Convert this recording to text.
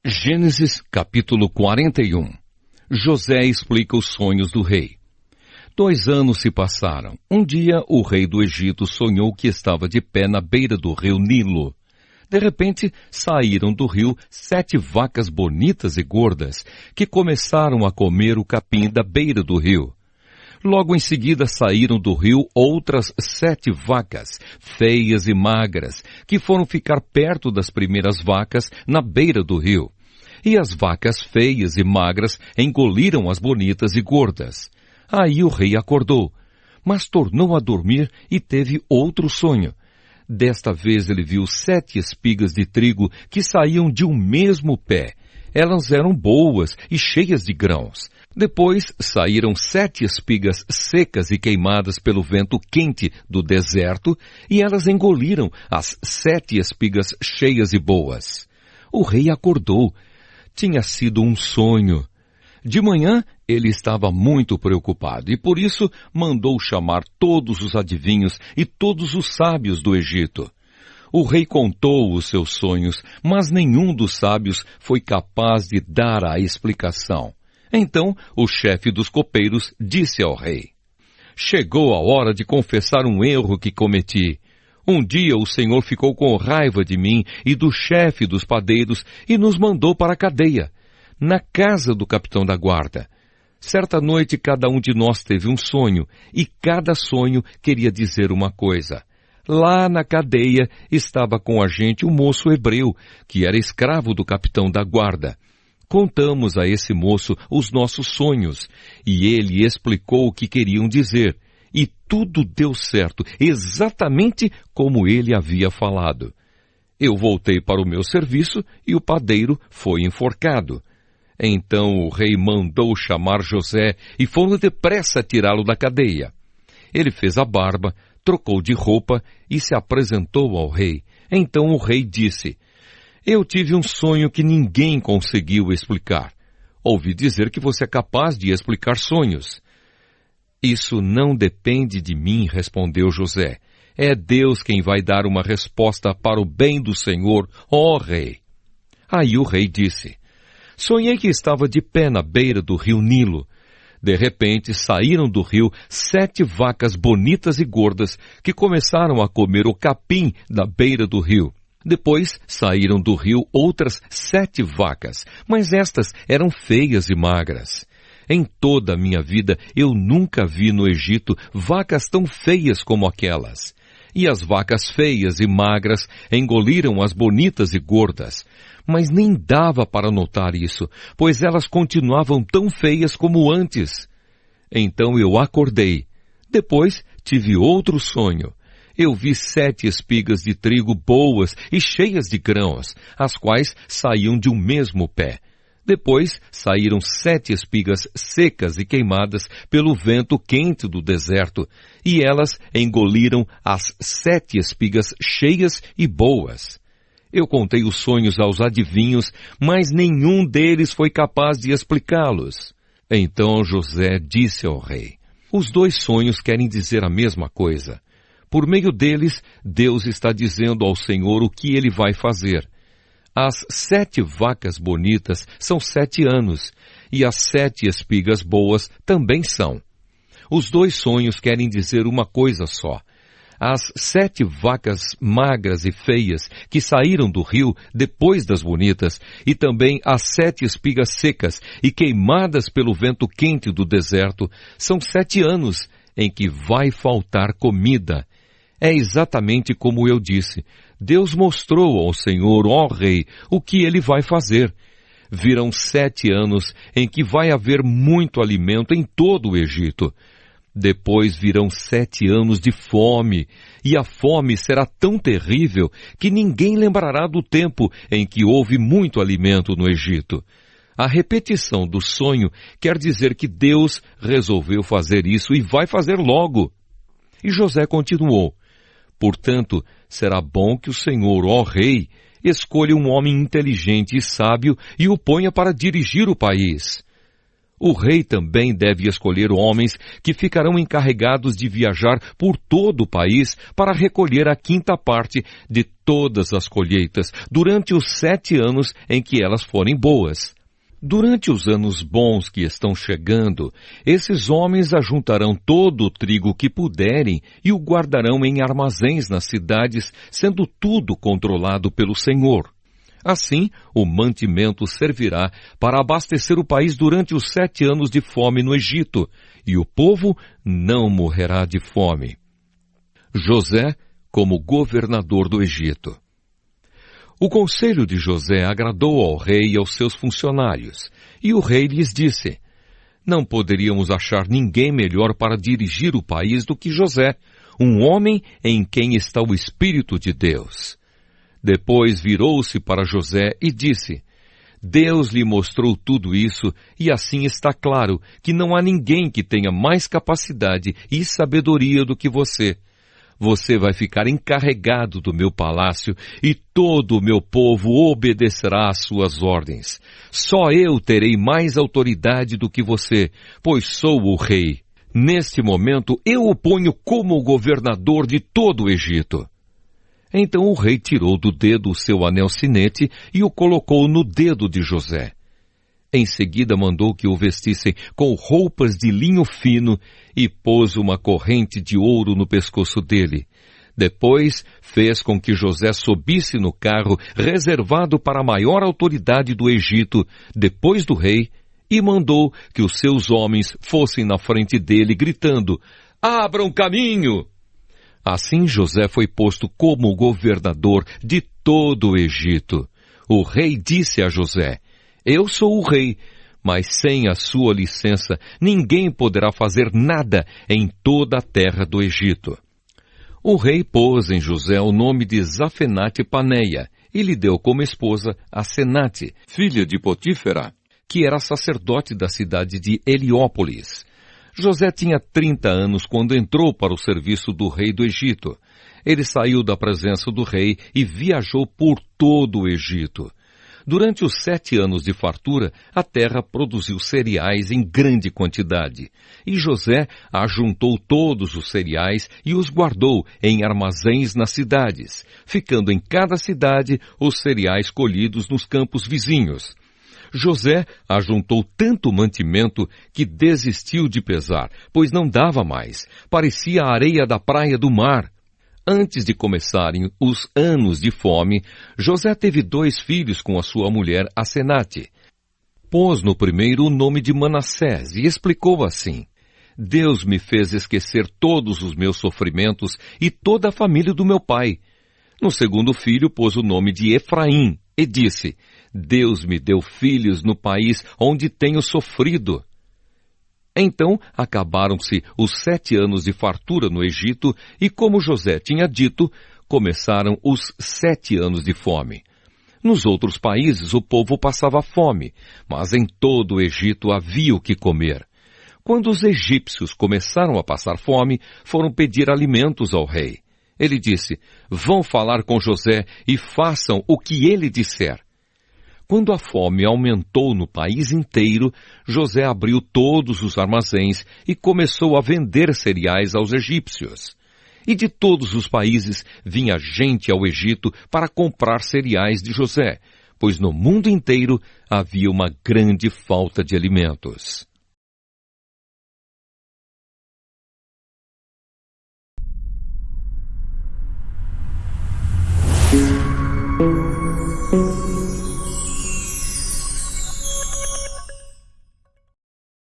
Gênesis capítulo 41. José explica os sonhos do rei. 2 anos se passaram. Um dia o rei do Egito sonhou que estava de pé na beira do rio Nilo. De repente saíram do rio 7 vacas bonitas e gordas, que começaram a comer o capim da beira do rio. Logo em seguida saíram do rio outras 7 vacas, feias e magras, que foram ficar perto das primeiras vacas na beira do rio. E as vacas feias e magras engoliram as bonitas e gordas. Aí o rei acordou, mas tornou a dormir e teve outro sonho. Desta vez ele viu 7 espigas de trigo que saíam de um mesmo pé. Elas eram boas e cheias de grãos. Depois saíram 7 espigas secas e queimadas pelo vento quente do deserto, e elas engoliram as 7 espigas cheias e boas. O rei acordou. Tinha sido um sonho. De manhã, ele estava muito preocupado e por isso mandou chamar todos os adivinhos e todos os sábios do Egito. O rei contou os seus sonhos, mas nenhum dos sábios foi capaz de dar a explicação. Então, o chefe dos copeiros disse ao rei: "Chegou a hora de confessar um erro que cometi. Um dia o Senhor ficou com raiva de mim e do chefe dos padeiros e nos mandou para a cadeia, na casa do capitão da guarda. Certa noite cada um de nós teve um sonho, e cada sonho queria dizer uma coisa. Lá na cadeia estava com a gente um moço hebreu, que era escravo do capitão da guarda. Contamos a esse moço os nossos sonhos, e ele explicou o que queriam dizer, e tudo deu certo, exatamente como ele havia falado. Eu voltei para o meu serviço e o padeiro foi enforcado. Então o rei mandou chamar José e foram depressa tirá-lo da cadeia. Ele fez a barba, trocou de roupa e se apresentou ao rei. Então o rei disse: "Eu tive um sonho que ninguém conseguiu explicar. Ouvi dizer que você é capaz de explicar sonhos." "Isso não depende de mim", respondeu José. "É Deus quem vai dar uma resposta para o bem do Senhor, ó rei." Aí o rei disse: "Sonhei que estava de pé na beira do rio Nilo. De repente saíram do rio 7 vacas bonitas e gordas que começaram a comer o capim da beira do rio. Depois saíram do rio outras 7 vacas, mas estas eram feias e magras. Em toda a minha vida eu nunca vi no Egito vacas tão feias como aquelas. E as vacas feias e magras engoliram as bonitas e gordas. Mas nem dava para notar isso, pois elas continuavam tão feias como antes. Então eu acordei. Depois tive outro sonho. Eu vi 7 espigas de trigo boas e cheias de grãos, as quais saíam de um mesmo pé. Depois saíram 7 espigas secas e queimadas pelo vento quente do deserto, e elas engoliram as 7 espigas cheias e boas. Eu contei os sonhos aos adivinhos, mas nenhum deles foi capaz de explicá-los." Então José disse ao rei: "Os 2 sonhos querem dizer a mesma coisa. Por meio deles, Deus está dizendo ao Senhor o que ele vai fazer. As 7 vacas bonitas são 7 anos, e as 7 espigas boas também são. Os 2 sonhos querem dizer uma coisa só. As 7 vacas magras e feias que saíram do rio depois das bonitas, e também as 7 espigas secas e queimadas pelo vento quente do deserto, são 7 anos em que vai faltar comida. É exatamente como eu disse. Deus mostrou ao Senhor, ó rei, o que ele vai fazer. Virão 7 anos em que vai haver muito alimento em todo o Egito. Depois virão 7 anos de fome, e a fome será tão terrível que ninguém lembrará do tempo em que houve muito alimento no Egito. A repetição do sonho quer dizer que Deus resolveu fazer isso e vai fazer logo." E José continuou: "Portanto, será bom que o Senhor, ó rei, escolha um homem inteligente e sábio e o ponha para dirigir o país." O rei também deve escolher homens que ficarão encarregados de viajar por todo o país para recolher a quinta parte de todas as colheitas durante os 7 anos em que elas forem boas. Durante os anos bons que estão chegando, esses homens ajuntarão todo o trigo que puderem e o guardarão em armazéns nas cidades, sendo tudo controlado pelo Senhor. Assim, o mantimento servirá para abastecer o país durante os 7 anos de fome no Egito, e o povo não morrerá de fome. José como governador do Egito. O conselho de José agradou ao rei e aos seus funcionários, e o rei lhes disse: não poderíamos achar ninguém melhor para dirigir o país do que José, um homem em quem está o Espírito de Deus. Depois virou-se para José e disse: Deus lhe mostrou tudo isso, e assim está claro que não há ninguém que tenha mais capacidade e sabedoria do que você. Você vai ficar encarregado do meu palácio e todo o meu povo obedecerá às suas ordens. Só eu terei mais autoridade do que você, pois sou o rei. Neste momento eu o ponho como governador de todo o Egito. Então o rei tirou do dedo o seu anel sinete e o colocou no dedo de José. Em seguida mandou que o vestissem com roupas de linho fino e pôs uma corrente de ouro no pescoço dele. Depois fez com que José subisse no carro reservado para a maior autoridade do Egito, depois do rei, e mandou que os seus homens fossem na frente dele, gritando: abram caminho! Assim José foi posto como governador de todo o Egito. O rei disse a José: eu sou o rei, mas sem a sua licença ninguém poderá fazer nada em toda a terra do Egito. O rei pôs em José o nome de Zafenate-Paneia e lhe deu como esposa Asenate, filha de Potífera, que era sacerdote da cidade de Heliópolis. José tinha 30 anos quando entrou para o serviço do rei do Egito. Ele saiu da presença do rei e viajou por todo o Egito. Durante os 7 anos de fartura, a terra produziu cereais em grande quantidade. E José ajuntou todos os cereais e os guardou em armazéns nas cidades, ficando em cada cidade os cereais colhidos nos campos vizinhos. José ajuntou tanto mantimento que desistiu de pesar, pois não dava mais. Parecia a areia da praia do mar. Antes de começarem os anos de fome, José teve 2 filhos com a sua mulher Asenate. Pôs no primeiro o nome de Manassés e explicou assim: Deus me fez esquecer todos os meus sofrimentos e toda a família do meu pai. No segundo filho pôs o nome de Efraim e disse: Deus me deu filhos no país onde tenho sofrido. Então acabaram-se os 7 anos de fartura no Egito e, como José tinha dito, começaram os 7 anos de fome. Nos outros países o povo passava fome, mas em todo o Egito havia o que comer. Quando os egípcios começaram a passar fome, foram pedir alimentos ao rei. Ele disse: vão falar com José e façam o que ele disser. Quando a fome aumentou no país inteiro, José abriu todos os armazéns e começou a vender cereais aos egípcios. E de todos os países vinha gente ao Egito para comprar cereais de José, pois no mundo inteiro havia uma grande falta de alimentos.